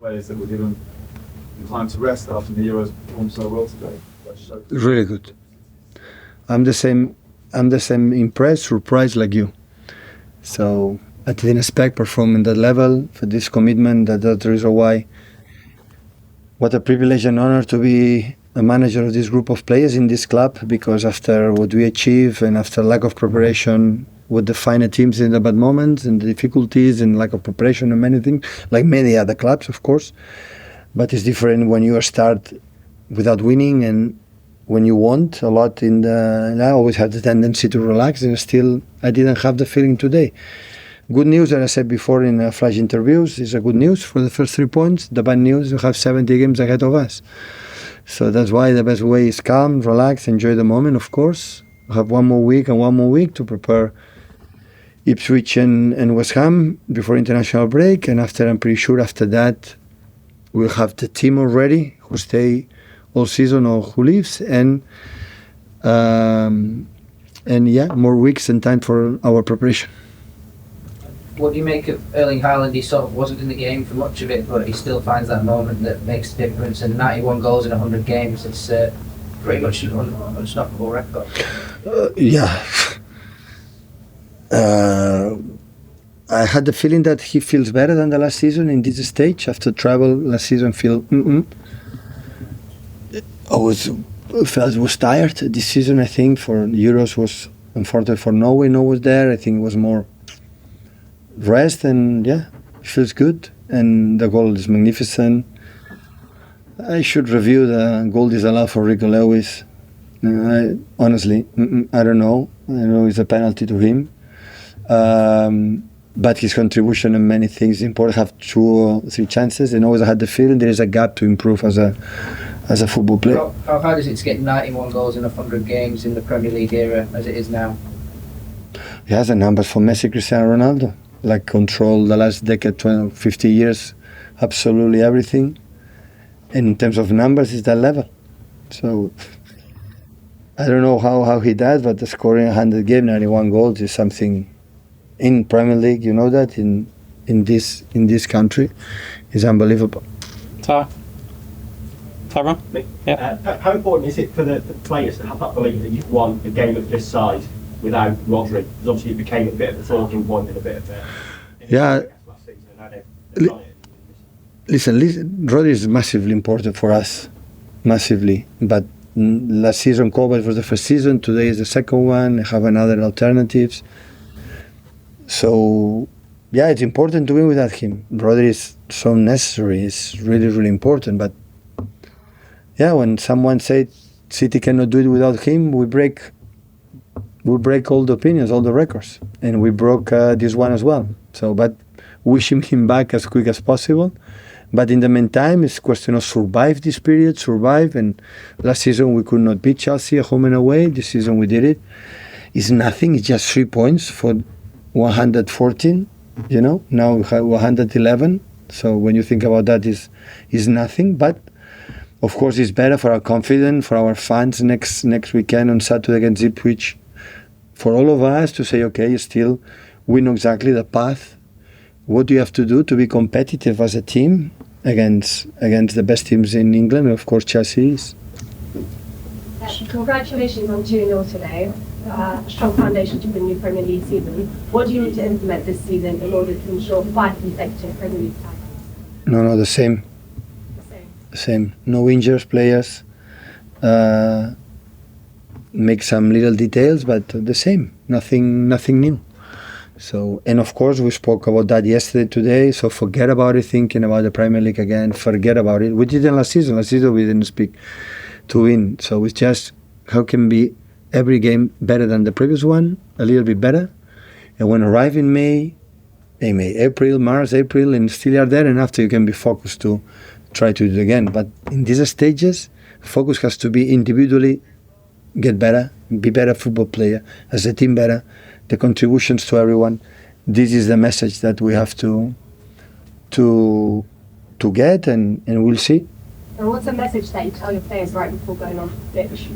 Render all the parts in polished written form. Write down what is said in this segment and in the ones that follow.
players that were given time to rest after the Euros performed so well today. Really good. I'm the same impressed, surprised like you. So I didn't expect performing that level for this commitment. That's the reason why. What a privilege and honor to be a manager of this group of players in this club, because after what we achieved and after lack of preparation, what define the teams in the bad moments and the difficulties and lack of preparation and many things, like many other clubs, of course. But it's different when you start without winning and when you want a lot. I always had the tendency to relax, and still I didn't have the feeling today. Good news, as I said before in flash interviews, is a good news for the first 3 points. The bad news, you have 70 games ahead of us. So that's why the best way is calm, relax, enjoy the moment, of course. Have one more week to prepare Ipswich and West Ham before international break. And I'm pretty sure after that, we'll have the team already who stay all season or who leaves. And more weeks and time for our preparation. What do you make of Erling Haaland? He sort of wasn't in the game for much of it, but he still finds that moment that makes the difference. And 91 goals in 100 games, it's pretty much an unstoppable record. I had the feeling that he feels better than the last season in this stage. After travel last season, I was tired. This season, I think, for Euros was unfortunate for Norway. No was there. I think it was more rest, and it feels good. And the goal is magnificent. I should review the goal disallowed for Rico Lewis. Honestly, I don't know. I know it's a penalty to him. But his contribution in many things is important. Have 2 or 3 chances, and always I had the feeling there is a gap to improve as a football player. How hard is it to get 91 goals in 100 games in the Premier League era as it is now? He has the numbers for Messi, Cristiano Ronaldo. Like control the last decade, 20, 50 years, absolutely everything. And in terms of numbers, it's that level. So I don't know how he does, but the scoring 100 games, 91 goals is something in Premier League. You know that in this country is unbelievable. Tyrone? Yeah. How important is it for the players to have that belief that you've won a game of this size without Rodri? Because obviously it became a bit of a talking point and a bit of a... Listen, Rodri is massively important for us. Massively. But last season, Kovacic was the first season. Today is the second one. I have another alternatives. So, it's important to win without him. Rodri is so necessary. It's really, really important. But, when someone said City cannot do it without him, we break all the opinions, all the records, and we broke this one as well. So, but wishing him back as quick as possible. But in the meantime, it's a question of survive this period, and last season we could not beat Chelsea at home and away. This season we did it. It's nothing. It's just 3 points for 114. Now we have 111. So when you think about that, is nothing. But of course, it's better for our confidence, for our fans next weekend on Saturday against Ipswich. For all of us to say, okay, still, we know exactly the path. What do you have to do to be competitive as a team against the best teams in England? And of course, Chelsea is. Congratulations on 2-0 today. Strong foundation to the new Premier League season. What do you need to implement this season in order to ensure 5 consecutive Premier League titles? No, the same. No injured players. Make some little details, but the same. Nothing new. So, and of course, we spoke about that yesterday, today. So forget about it. Thinking about the Premier League again. Forget about it. We did it last season. Last season we didn't speak to win. So it's just how can be every game better than the previous one, a little bit better. And when arrive in April, March, and still are there, and after you can be focused to try to do it again. But in these stages, focus has to be individually get better, be better football player, as a team better, the contributions to everyone. This is the message that we have to get, and we'll see. And what's the message that you tell your players right before going on the pitch?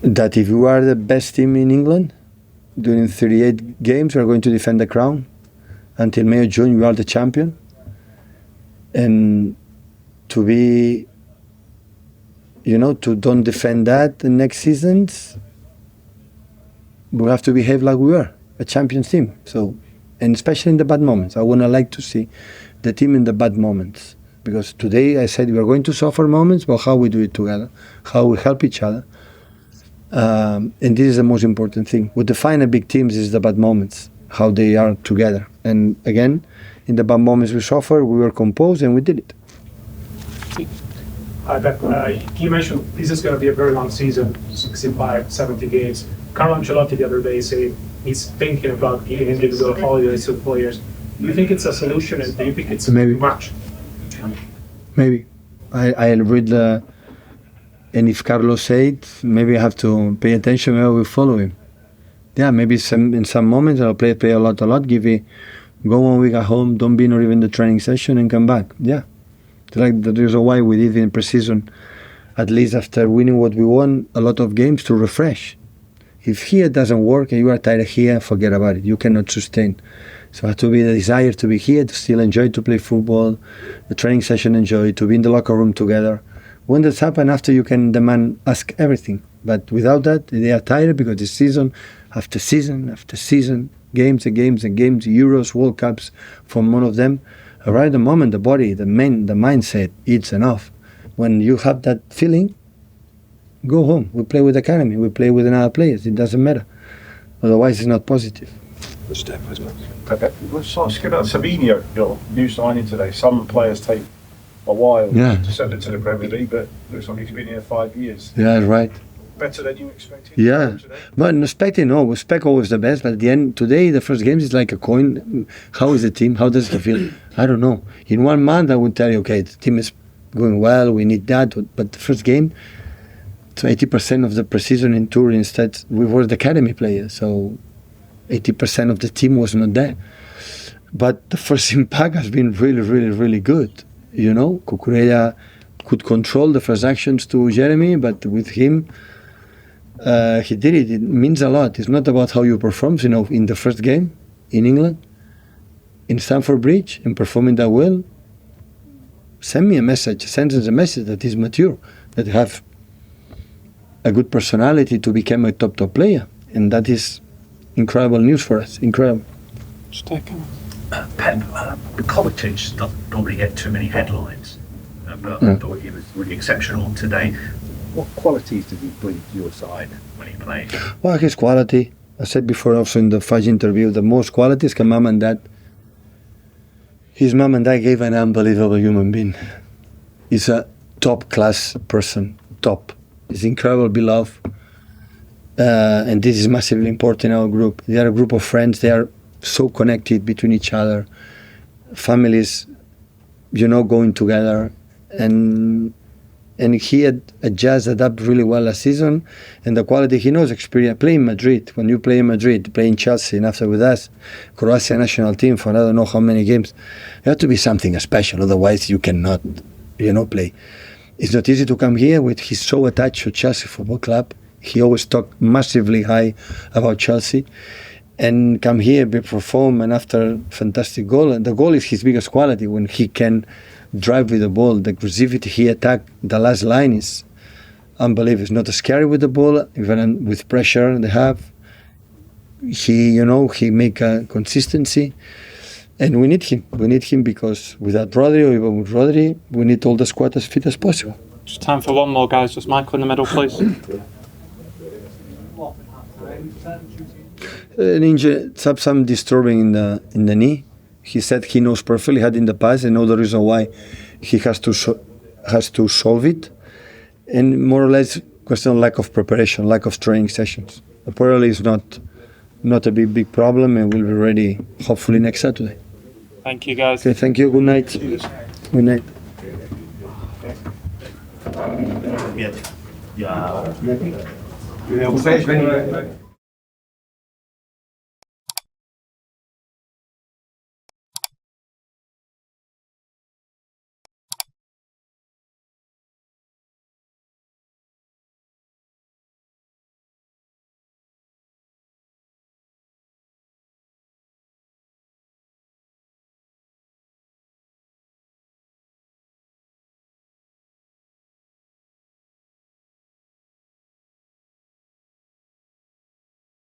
That if you are the best team in England, during 38 games, you are going to defend the crown. until May or June, you are the champion. And to be, to don't defend that the next seasons, we have to behave like we were, a champions team. So, and especially in the bad moments. I would like to see the team in the bad moments. Because today I said we are going to suffer moments, but how we do it together, how we help each other. And this is the most important thing. What defines a big teams is the bad moments, how they are together. And again, in the bad moments we suffer, we were composed and we did it. Pep, you mentioned this is going to be a very long season, 65, 70 games. Carlo Ancelotti the other day said he's thinking about giving individual holidays to players. Do you think it's a solution, and do you think it's Maybe. too much? Maybe. I read and if Carlo said, maybe I have to pay attention, maybe I will follow him. Yeah, maybe in some moments I'll play a lot, go 1 week at home, don't be not even the training session and come back. Yeah. It's like the reason why we did in pre-season, at least after winning what we won, a lot of games to refresh. If here doesn't work and you are tired here, forget about it. You cannot sustain. So it has to be the desire to be here, to still enjoy to play football, the training session enjoy, to be in the locker room together. When that's happened, after you can demand, ask everything. But without that, they are tired because it's season after season after season, games and games and games, Euros, World Cups, from one of them. Right at the moment, the body, the mindset, it's enough. When you have that feeling, go home. We play with the academy. We play with another players. It doesn't matter. Otherwise, it's not positive. Let's ask about Savio, your new signing today. Some players take a while to settle into the Premier League, but looks like he's been here 5 years. Yeah, right. Better than you expected? Yeah, but expecting, no, we expect always the best, but at the end, today, the first games is like a coin. How is the team? How does he feel? I don't know. In 1 month, I would tell you, okay, the team is going well, we need that, but the first game, so 80% of the pre-season in Turin, instead, we were the academy players, so 80% of the team was not there. But the first impact has been really, really, really good. Cucurella could control the first actions to Jeremy, but with him, he did it. It means a lot. It's not about how you perform. In the first game in England, in Stamford Bridge, and performing that well, send us a message that he's mature, that have a good personality to become a top player. And that is incredible news for us. Incredible. Pep, Kovacic doesn't normally get too many headlines, but I thought he was really exceptional today. What qualities did he bring to your side when he played? Well, his quality, I said before also in the Fudge interview, the most qualities can mom and dad. His mom and dad gave an unbelievable human being. He's a top class person, top. He's incredible, beloved. And this is massively important in our group. They are a group of friends. They are so connected between each other. Families, going together. And he had adjusted up really well last season. And the quality he knows, experience, playing Madrid. When you play in Madrid, playing Chelsea, and after with us, Croatia national team for I don't know how many games, you have to be something special. Otherwise, you cannot, play. It's not easy to come here with he's so attached to Chelsea Football Club. He always talked massively high about Chelsea. And come here, perform, and after fantastic goal. And the goal is his biggest quality when he can drive with the ball. The aggressivity he attacked, the last line is unbelievable. He's not scary with the ball, even with pressure they have. He make a consistency. And we need him. We need him because without Rodri, or even with Rodri, we need all the squad as fit as possible. Just time for one more, guys. Just Michael in the middle, please. An injury, some disturbing in the knee. He said he knows perfectly, had in the past, and know the reason why he has to solve it. And more or less, question of lack of preparation, lack of training sessions. Apparently, it's not a big problem, and we'll be ready hopefully next Saturday. Thank you, guys. Okay, thank you. Good night. Good night. Yeah. Vocês vêm.